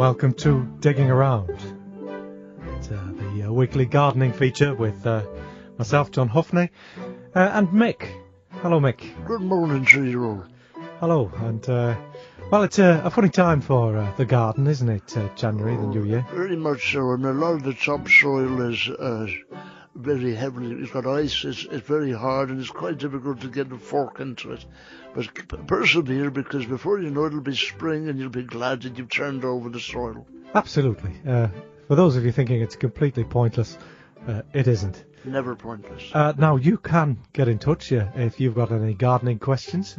welcome to Digging Around. It's the weekly gardening feature with myself, John Huffney, and Mick. Hello, Mick. Good morning, 3-year-old. Hello, and well, it's a funny time for the garden, isn't it? January, the new year. Very much so, and a lot of the topsoil is very heavily. It's got ice. It's very hard, and it's quite difficult to get a fork into it. But persevere, because before you know it, it'll be spring, and you'll be glad that you've turned over the soil. Absolutely. For those of you thinking it's completely pointless, it isn't. Never pointless. Now, you can get in touch if you've got any gardening questions.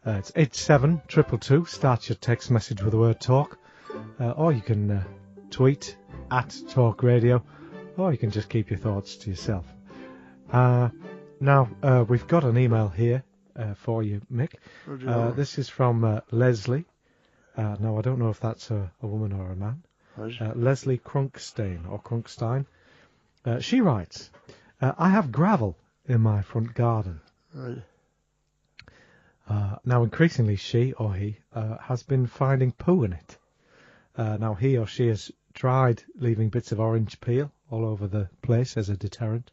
It's 87222. Start your text message with the word talk. Or you can tweet at Talk Radio. Or you can just keep your thoughts to yourself. Now, we've got an email here for you, Mick. This is from Leslie. Now, I don't know if that's a woman or a man. Leslie Crunkstein or Crunkstein. She writes, I have gravel in my front garden. Right. Now, increasingly, she or he has been finding poo in it. Now, he or she has tried leaving bits of orange peel all over the place as a deterrent,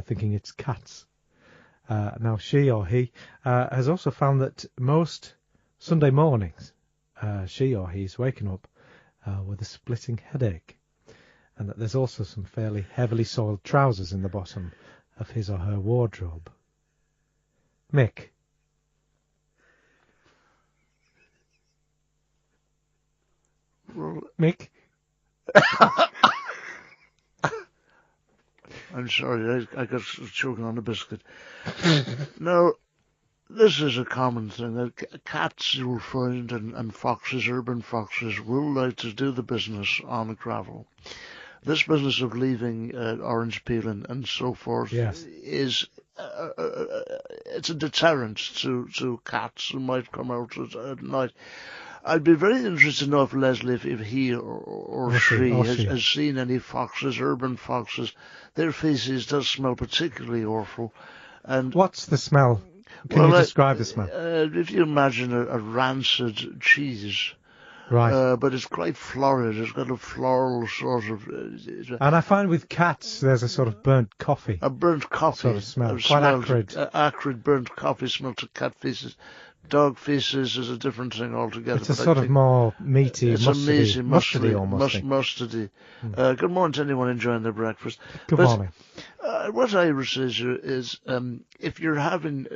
thinking it's cats. Now, she or he has also found that most Sunday mornings, she or he is waking up with a splitting headache, and that there's also some fairly heavily soiled trousers in the bottom of his or her wardrobe. Mick? Well, Mick? I'm sorry, I got choking on a biscuit. Now, this is a common thing that cats you'll find and foxes, urban foxes, will like to do the business on gravel. This business of leaving orange peel and so forth, yes, is it's a deterrent to cats who might come out at night. I'd be very interested to know if Leslie, if he or she has seen any foxes, urban foxes. Their feces does smell particularly awful. And what's the smell? Can you describe the smell? If you imagine a rancid cheese. Right. But it's quite florid. It's got a floral sort of... and I find with cats, there's a sort of burnt coffee. A burnt coffee. Sort of smell. Quite acrid. Acrid burnt coffee smell to cat feces. Dog feces is a different thing altogether. It's a sort of more meaty, mustardy almost. Mustardy. Good morning to anyone enjoying their breakfast. Good morning. What I would say is if you're having,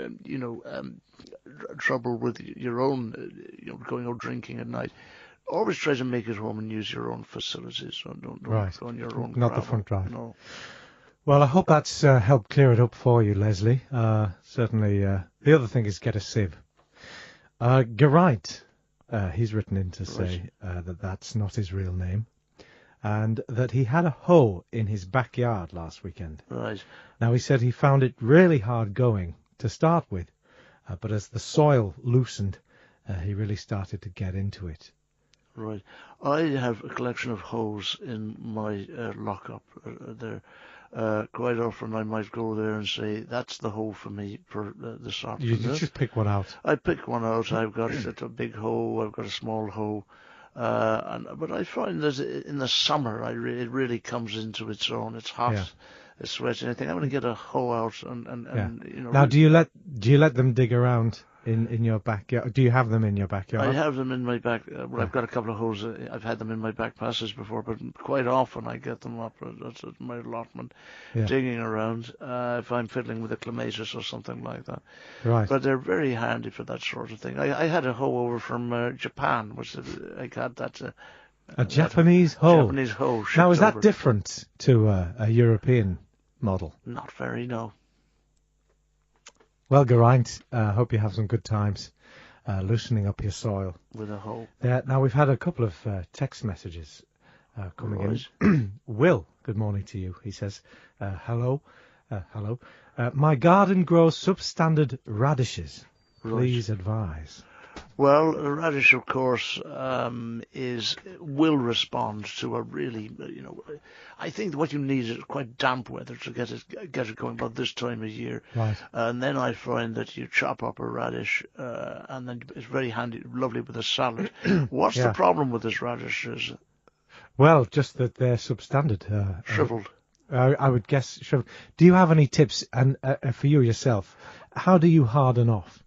trouble with your own, going out drinking at night, always try to make it home and use your own facilities. So don't go on your own. Not gravel. the front drive. No. Well, I hope that's helped clear it up for you, Leslie. Certainly, the other thing is get a sieve. Geraint, he's written in to say that that's not his real name, and that he had a hoe in his backyard last weekend. Right. Now, he said he found it really hard going to start with, but as the soil loosened, he really started to get into it. Right. I have a collection of hoes in my lockup there. Quite often I might go there and say, that's the hoe for me for this afternoon. You just pick one out. I pick one out. I've got a big hoe. I've got a small hoe. But I find that in the summer, it really comes into its own. It's hot. Yeah. It's sweaty. I think I'm going to get a hoe out and Now, do you let them dig around in your backyard? Do you have them in your backyard? I have them in my back. I've got a couple of hoes. I've had them in my back passage before, but quite often I get them up. That's my allotment, digging around. If I'm fiddling with a clematis or something like that. Right. But they're very handy for that sort of thing. I had a hoe over from Japan, which I had that. A Japanese hoe. Japanese hoe. Now, is that different to a European model? Not very, no. Well, Geraint, hope you have some good times loosening up your soil. With a hoe. Now, we've had a couple of text messages coming in. Will, good morning to you. He says, hello. My garden grows substandard radishes. Please advise. Well, a radish, of course, will respond to a really, I think what you need is quite damp weather to get it going about this time of year. Right. And then I find that you chop up a radish, and then it's very handy, lovely with a salad. What's the problem with this radish? Well, just that they're substandard. Shriveled. I would guess shriveled. Do you have any tips, and for you yourself, how do you harden off?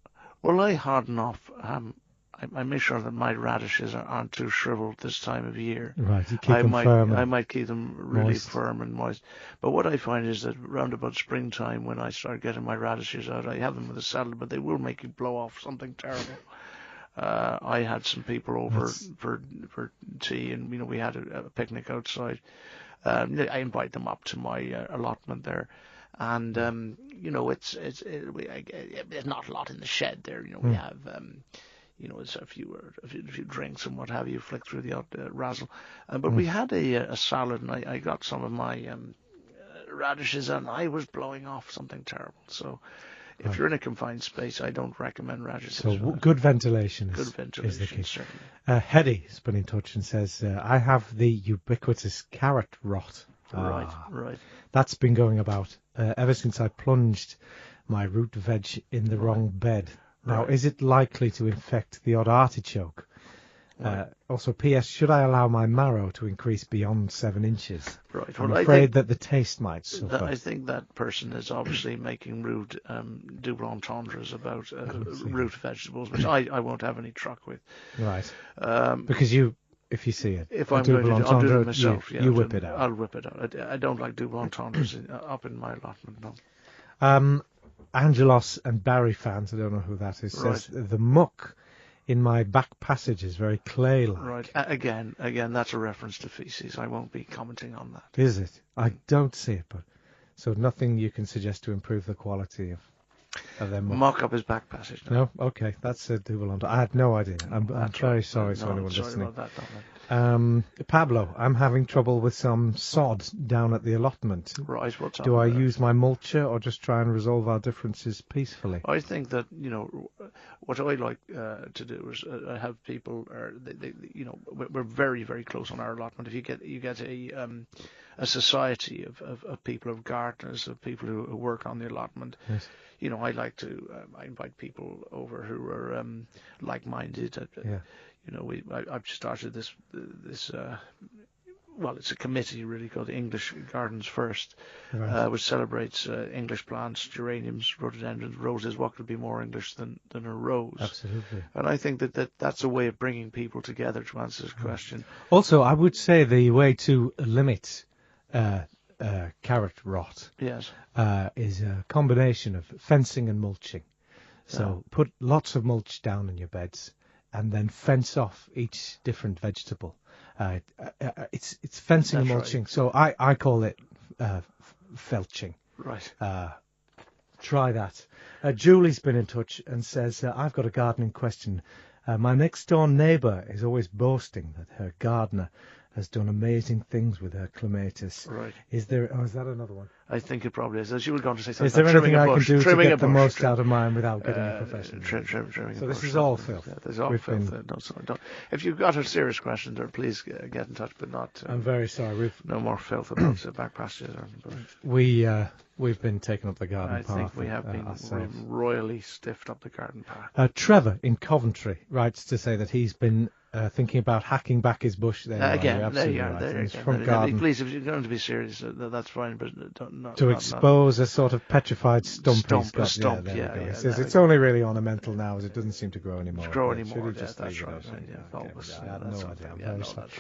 Well, I harden off. I make sure that my radishes aren't too shriveled this time of year. Right, you keep them firm. I might keep them really moist. firm and moist. But what I find is that round about springtime, when I start getting my radishes out, I have them with a salad, but they will make you blow off something terrible. I had some people over for tea, and we had a picnic outside. I invite them up to my allotment there. And there's not a lot in the shed there. We have it's a few drinks and what have you, flick through the odd razzle. But we had a salad, and I got some of my radishes, and I was blowing off something terrible. So if you're in a confined space, I don't recommend radishes. So good ventilation is the key. Certainly. Hetty's been in touch and says, I have the ubiquitous carrot rot. Right. That's been going about ever since I plunged my root veg in the wrong bed. Now, is it likely to infect the odd artichoke? Also, P.S. Should I allow my marrow to increase beyond 7 inches? Right. I'm afraid that the taste might suffer. I think that person is obviously making rude double entendres about root vegetables, which I won't have any truck with. Right. Because if you see it, if I'm going to I'll do it myself. You whip it out. I'll whip it out. I don't like double entendres up in my allotment, no. Angelos and Barry fans, I don't know who that is, says the muck in my back passage is very clay-like. Right. Again, that's a reference to feces. I won't be commenting on that. Is it? I don't see it, but so nothing you can suggest to improve the quality of their muck. Mock up his back passage. No? Okay, that's a double entendre. I had no idea. I'm very sorry to anyone listening. About that, Pablo, I'm having trouble with some sod down at the allotment. Right, what's up? Do I use my mulcher or just try and resolve our differences peacefully? I think that what I like to do is I have people, we're very, very close on our allotment. If you get a society of people, of gardeners, of people who work on the allotment. Yes. I like to I invite people over who are like-minded. I've started this it's a committee really called English Gardens First, which celebrates English plants, geraniums, rhododendrons, roses. What could be more English than a rose? Absolutely. And I think that's a way of bringing people together, to answer this question. Also, I would say the way to limit carrot rot is a combination of fencing and mulching. So put lots of mulch down in your beds and then fence off each different vegetable. It's fencing and mulching. Right. So I call it felching. Right. Try that. Julie's been in touch and says, I've got a gardening question. My next door neighbour is always boasting that her gardener has done amazing things with her clematis. Right. Is there? Oh, is that another one? I think it probably is. As you were going to say something. Is there anything I can do to get the most out of mine without getting a professional? So this is all filth. Yeah, this is all filth. No, sorry, don't. If you've got a serious question there, please get in touch, but not. I'm very sorry. No more filth about back pastures. We've been taking up the garden path. I think we have been royally stiffed up the garden path. Trevor in Coventry writes to say that he's been thinking about hacking back his bush. There you are. Please, if you're going to be serious, that's fine, but don't. To expose a sort of petrified stump. He says it's only really ornamental now, as it doesn't seem to grow anymore. That's right. I had no idea. I'm very sorry.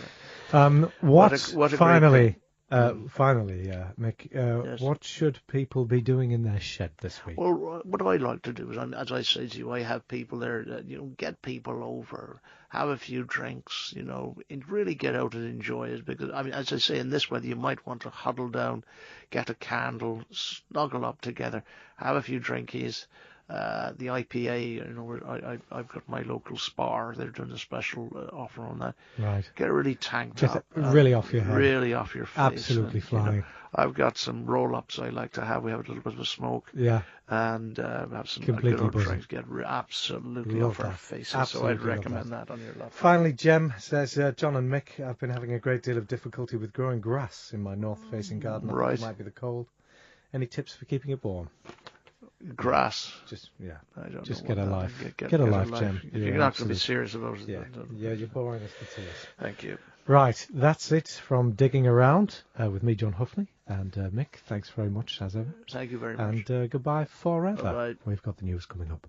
Mick, what should people be doing in their shed this week? Well, what I like to do is, as I say to you, I have people there, get people over, have a few drinks, and really get out and enjoy it. Because, as I say, in this weather, you might want to huddle down, get a candle, snuggle up together, have a few drinkies, the IPA, I've got my local Spar. They're doing a special offer on that. Right. Get really tanked Just up. really off your head. Really off your face. Absolutely flying. I've got some roll-ups I like to have. We have a little bit of a smoke. Yeah. And have some Completely good old buzzing. drinks. Get absolutely Love off our that. faces. Absolutely so I'd recommend that on your laptop. Finally, Jem says, John and Mick, I've been having a great deal of difficulty with growing grass in my north-facing garden. Right. It might be the cold. Any tips for keeping it warm? Grass. Just, yeah. I don't Just know get a what that life. is. Get a life, Jem. You're not going to be serious about it. Yeah, you're boring us to tears. Thank you. Right, that's it from Digging Around with me, John Huffney, and Mick. Thanks very much, as ever. Thank you very much. And goodbye forever. Bye-bye. We've got the news coming up.